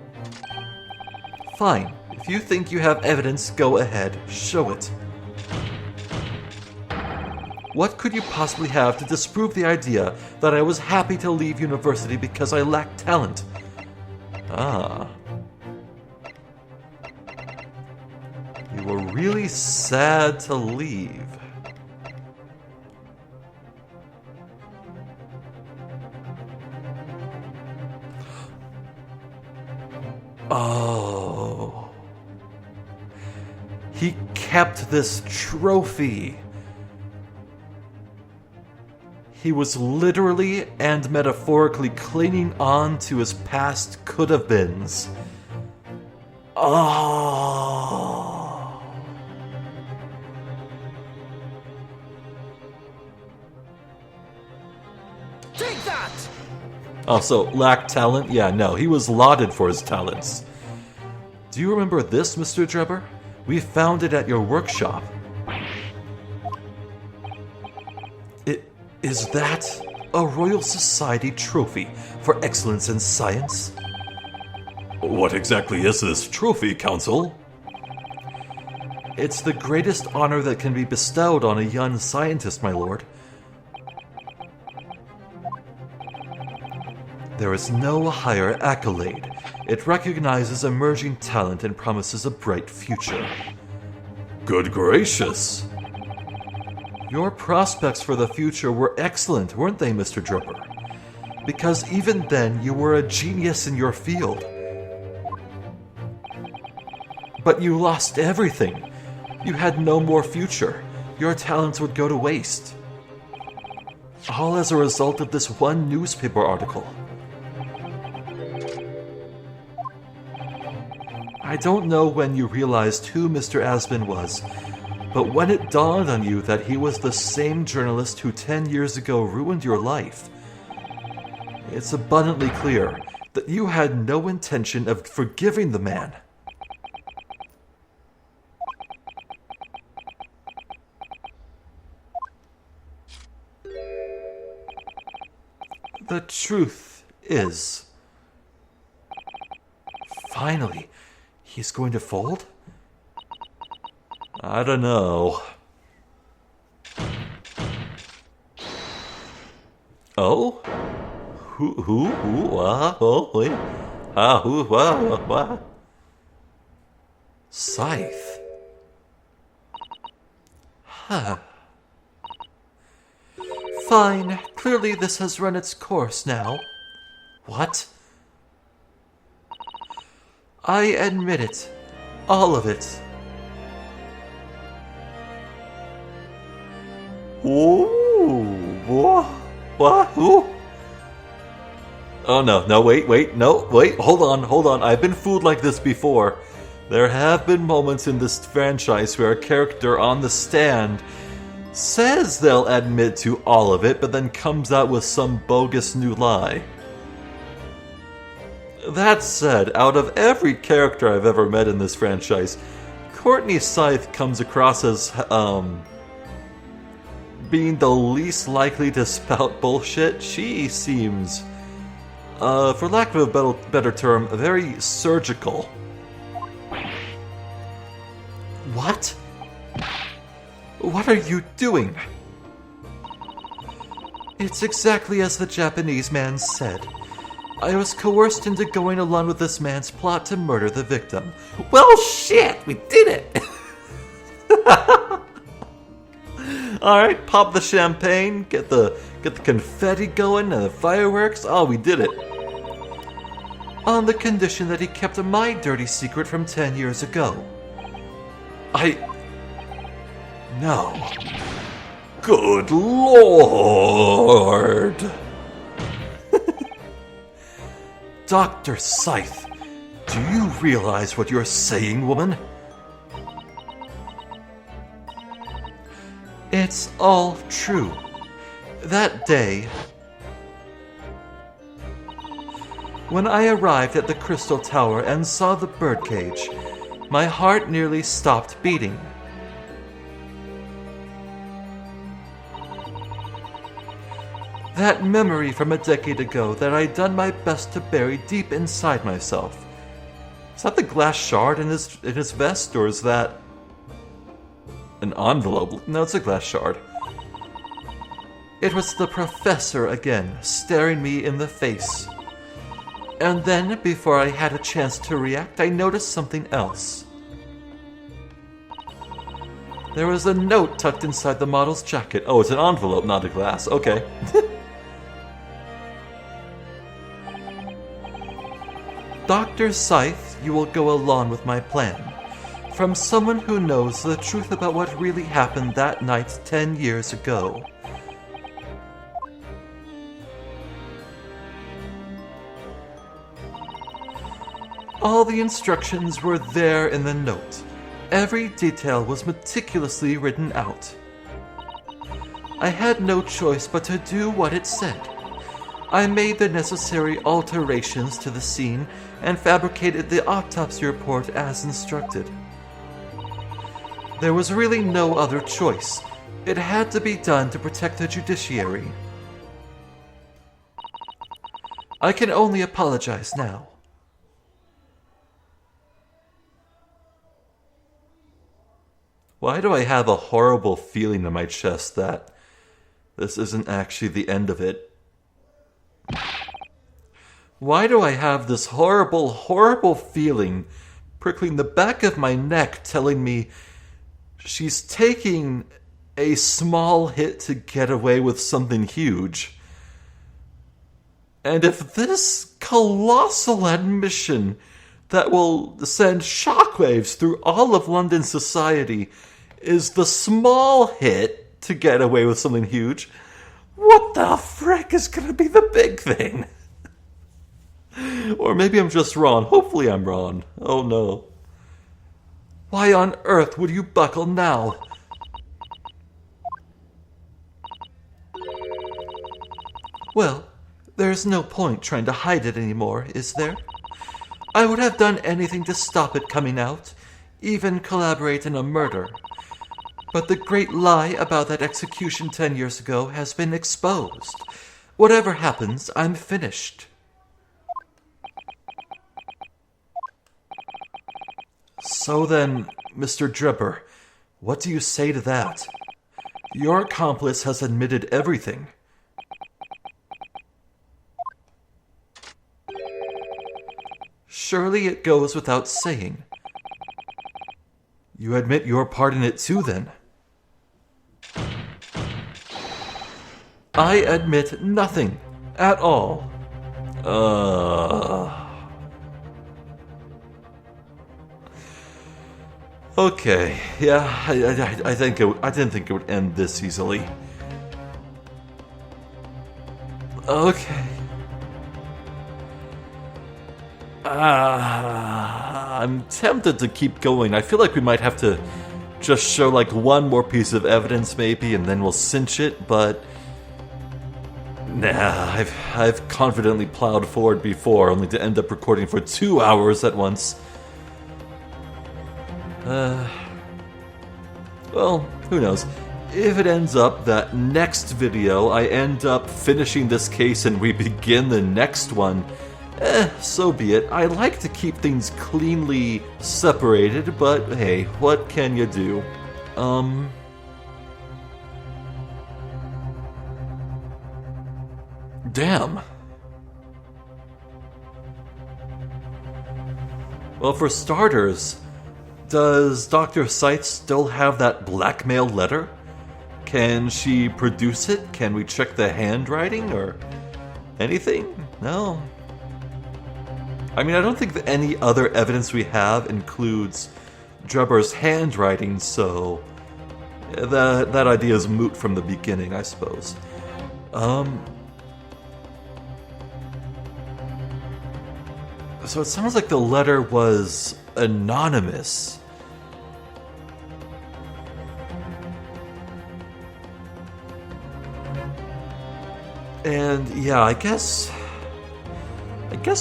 Fine. If you think you have evidence, go ahead. Show it. What could you possibly have to disprove the idea that I was happy to leave university because I lacked talent? Ah. You were really sad to leave. Oh. He kept this trophy. He was literally and metaphorically clinging on to his past could-have-beens. Oh.
Take that!
Oh, so lacked talent? Yeah, no, he was lauded for his talents. Do you remember this, Mr. Drebber? We found it at your workshop. Is that a Royal Society trophy for excellence in science?
What exactly is this trophy, Counsel?
It's the greatest honor that can be bestowed on a young scientist, my lord. There is no higher accolade. It recognizes emerging talent and promises a bright future.
Good gracious.
Your prospects for the future were excellent, weren't they, Mr. Draper? Because even then, you were a genius in your field. But you lost everything. You had no more future. Your talents would go to waste. All as a result of this one newspaper article. I don't know when you realized who Mr. Asbin was, but when it dawned on you that he was the same journalist who 10 years ago ruined your life, it's abundantly clear that you had no intention of forgiving the man. The truth is... Finally, he's going to fold?
I don't know. Oh? What?
Scythe? Huh. Fine. Clearly this has run its course now. What? I admit it. All of it.
Ooh, what? Who? Oh no, wait, hold on. I've been fooled like this before. There have been moments in this franchise where a character on the stand says they'll admit to all of it, but then comes out with some bogus new lie. That said, out of every character I've ever met in this franchise, Courtney Scythe comes across as, being the least likely to spout bullshit. She seems, for lack of a better term, very surgical.
What? What are you doing? It's exactly as the Japanese man said. I was coerced into going along with this man's plot to murder the victim.
Well, shit, we did it! Alright, pop the champagne, get the confetti going and the fireworks. Oh, we did it.
On the condition that he kept my dirty secret from 10 years ago. No.
Good lord!
Dr. Scythe, do you realize what you're saying, woman? It's all true. That day, when I arrived at the Crystal Tower and saw the birdcage, my heart nearly stopped beating. That memory from a decade ago that I'd done my best to bury deep inside myself.
Is that the glass shard in his vest, or is that an envelope? No, it's a glass shard.
It was the professor again, staring me in the face. And then, before I had a chance to react, I noticed something else. There was a note tucked inside the model's jacket.
Oh, it's an envelope, not a glass. Okay.
Dr. Scythe, you will go along with my plan. From someone who knows the truth about what really happened that night 10 years ago. All the instructions were there in the note. Every detail was meticulously written out. I had no choice but to do what it said. I made the necessary alterations to the scene and fabricated the autopsy report as instructed. There was really no other choice. It had to be done to protect the judiciary. I can only apologize now.
Why do I have a horrible feeling in my chest that this isn't actually the end of it? Why do I have this horrible, horrible feeling prickling the back of my neck telling me she's taking a small hit to get away with something huge? And if this colossal admission that will send shockwaves through all of London society is the small hit to get away with something huge, what the frick is going to be the big thing? Or maybe I'm just wrong. Hopefully I'm wrong. Oh no. Why on earth would you buckle now? Well, there's no point trying to hide it anymore, is there? I would have done anything to stop it coming out, even collaborate in a murder. But the great lie about that execution 10 years ago has been exposed. Whatever happens, I'm finished. So then, Mr. Dripper, what do you say to that? Your accomplice has admitted everything. Surely it goes without saying. You admit your part in it too, then? I admit nothing at all. Okay, yeah, I didn't think it would end this easily. Okay. I'm tempted to keep going. I feel like we might have to just show like one more piece of evidence maybe, and then we'll cinch it, but nah, I've confidently plowed forward before, only to end up recording for 2 hours at once. Well, who knows? If it ends up that next video I end up finishing this case and we begin the next one, so be it. I like to keep things cleanly separated, but hey, what can you do? Damn. Well, for starters, does Dr. Scythe still have that blackmail letter? Can she produce it? Can we check the handwriting or anything? No. I mean, I don't think that any other evidence we have includes Drebber's handwriting, so that idea is moot from the beginning, I suppose. So it sounds like the letter was anonymous. And yeah, I guess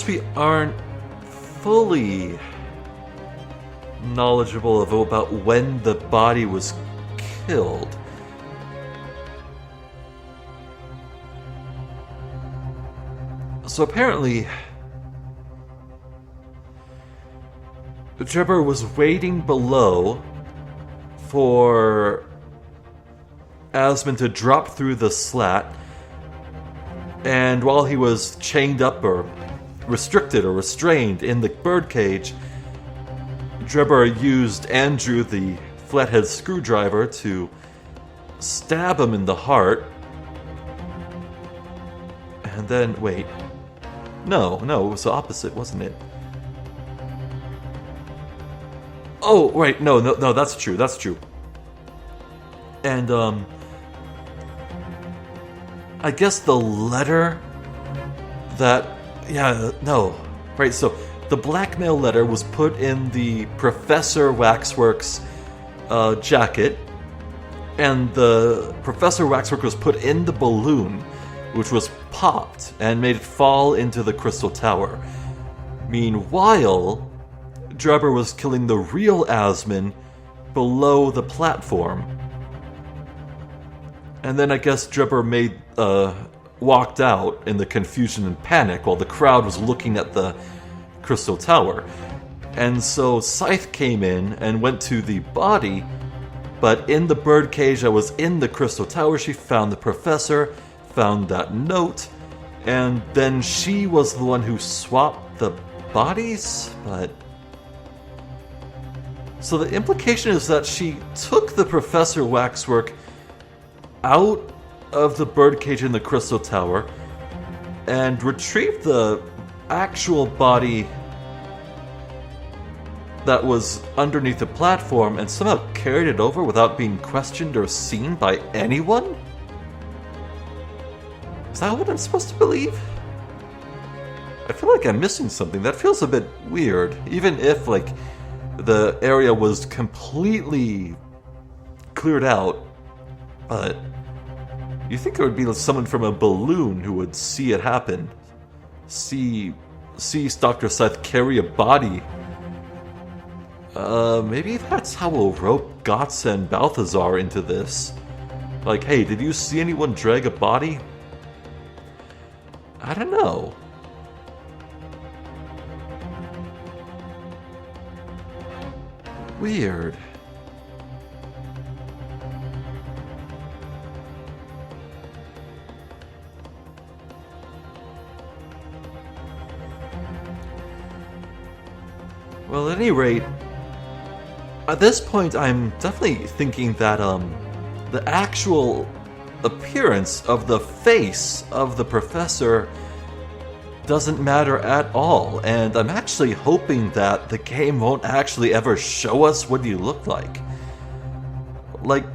we aren't fully knowledgeable about when the body was killed. So apparently, Drebber was waiting below for Asmund to drop through the slat, and while he was chained up or restricted or restrained in the birdcage, Drebber used Andrew, the flathead screwdriver, to stab him in the heart. And then, wait. No, it was the opposite, wasn't it? Oh, right, no, that's true. And, I guess the letter that... Yeah, no. Right, so the blackmail letter was put in the Professor Waxworks jacket, and the Professor Waxwork was put in the balloon, which was popped and made it fall into the crystal tower. Meanwhile, Drebber was killing the real Asmund below the platform. And then I guess Drebber walked out in the confusion and panic while the crowd was looking at the crystal tower. And so Scythe came in and went to the body, but in the birdcage that was in the crystal tower, she found the professor, found that note, And then she was the one who swapped the bodies, but... So the implication is that she took the Professor Waxwork out of the birdcage in the Crystal Tower and retrieved the actual body that was underneath the platform and somehow carried it over without being questioned or seen by anyone? Is that what I'm supposed to believe? I feel like I'm missing something. That feels a bit weird. Even if, like, the area was completely cleared out, but you think there would be someone from a balloon who would see it happen. See Dr. Scythe carry a body. Maybe that's how we'll rope Gotts and Balthazar into this. Like, hey, did you see anyone drag a body? I don't know. Weird. Well, at any rate, at this point, I'm definitely thinking that, the actual appearance of the face of the professor doesn't matter at all, and I'm actually hoping that the game won't actually ever show us what he looked like. Like,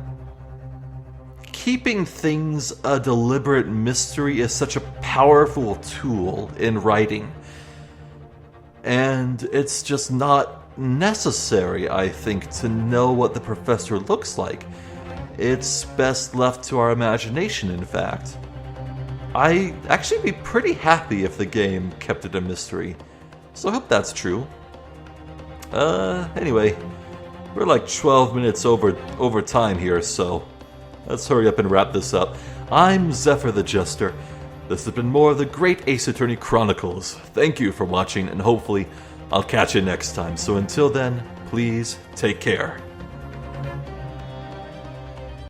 keeping things a deliberate mystery is such a powerful tool in writing, and it's just not necessary, I think, to know what the professor looks like. It's best left to our imagination, in fact. I'd actually be pretty happy if the game kept it a mystery, so I hope that's true. Anyway, we're like 12 minutes over time here, so let's hurry up and wrap this up. I'm Zephyr the Jester. This has been more of the Great Ace Attorney Chronicles. Thank you for watching, and hopefully I'll catch you next time. So until then, please take care.